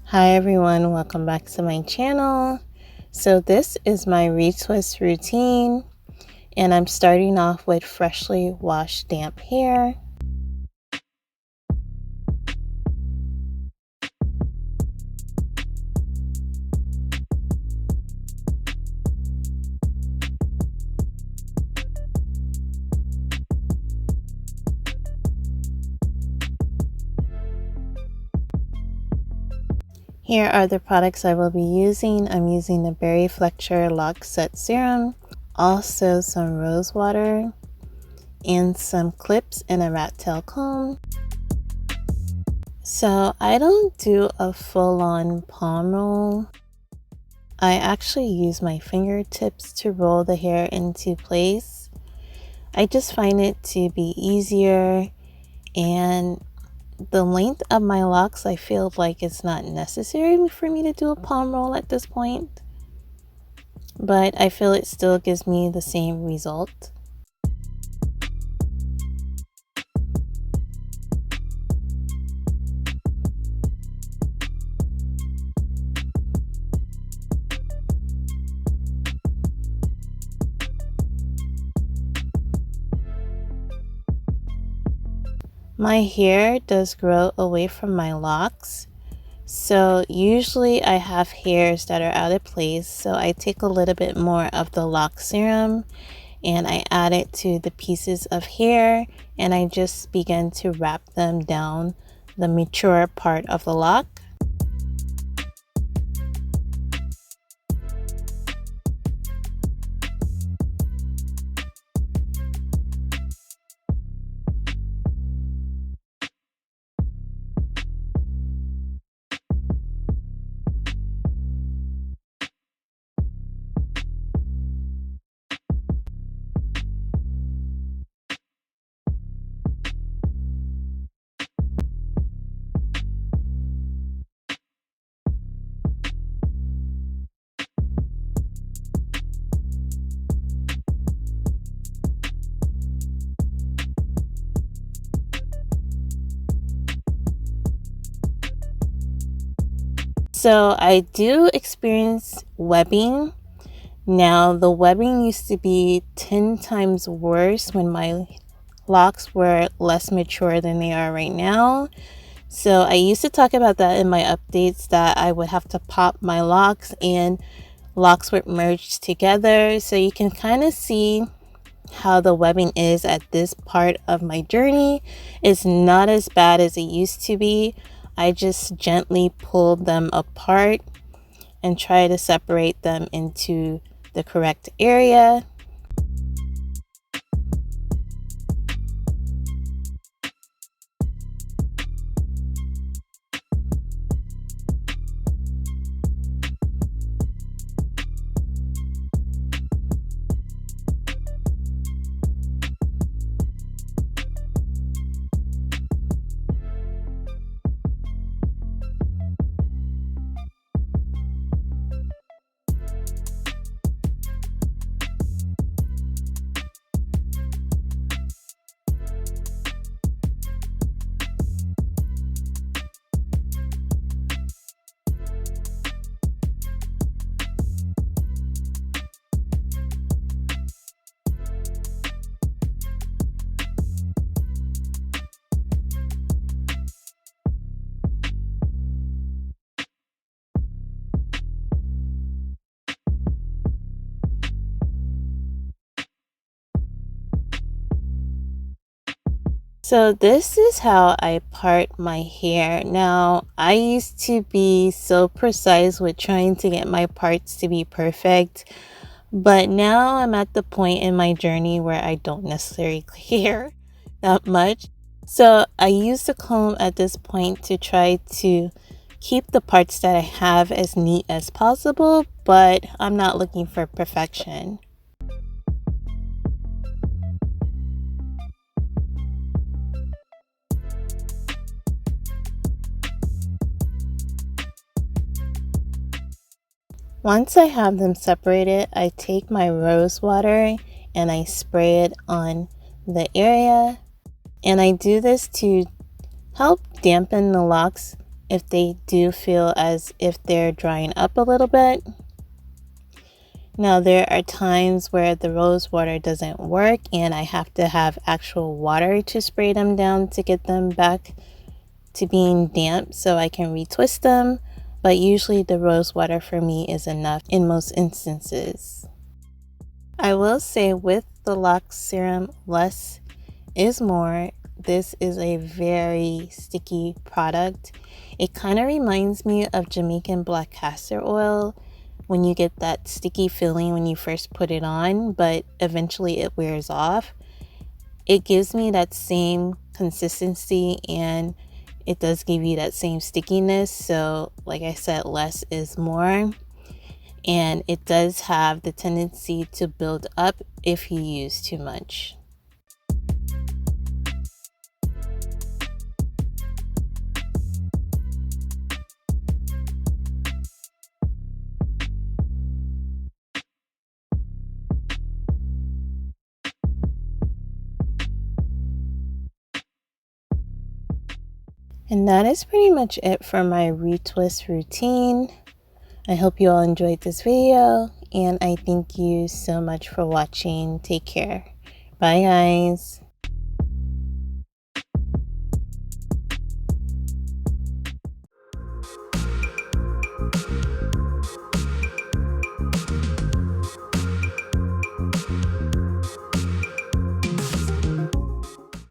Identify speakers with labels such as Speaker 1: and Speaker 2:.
Speaker 1: Hi everyone, welcome back to my channel. So this is my retwist routine and I'm starting off with freshly washed damp hair. Here are the products I will be using. I'm using the Berry Fletcher Loc Serum, also some rose water, and some clips and a rat tail comb. So I don't do a full-on palm roll. I actually use my fingertips to roll the hair into place. I just find it to be easier, and the length of my locks, I feel like it's not necessary for me to do a palm roll at this point, but I feel it still gives me the same result. My hair does grow away from my locks, so usually I have hairs that are out of place, so I take a little bit more of the Loc Serum and I add it to the pieces of hair and I just begin to wrap them down the mature part of the lock. So I do experience webbing. Now the webbing used to be 10 times worse when my locks were less mature than they are right now. So I used to talk about that in my updates, that I would have to pop my locks and locks would merge together. So you can kind of see how the webbing is at this part of my journey. It's not as bad as it used to be. I just gently pulled them apart and try to separate them into the correct area. So this is how I part my hair. Now, I used to be so precise with trying to get my parts to be perfect, but now I'm at the point in my journey where I don't necessarily care that much. So I use the comb at this point to try to keep the parts that I have as neat as possible, but I'm not looking for perfection. Once I have them separated, I take my rose water and I spray it on the area. And I do this to help dampen the locks if they do feel as if they're drying up a little bit. Now, there are times where the rose water doesn't work and I have to have actual water to spray them down to get them back to being damp so I can retwist them, but usually the rose water for me is enough in most instances. I will say with the Loc Serum, less is more. This is a very sticky product. It kind of reminds me of Jamaican black castor oil when you get that sticky feeling when you first put it on, but eventually it wears off. It gives me that same consistency and it does give you that same stickiness. So like I said, less is more. And it does have the tendency to build up if you use too much. And that is pretty much it for my retwist routine. I hope you all enjoyed this video and I thank you so much for watching. Take care. Bye guys.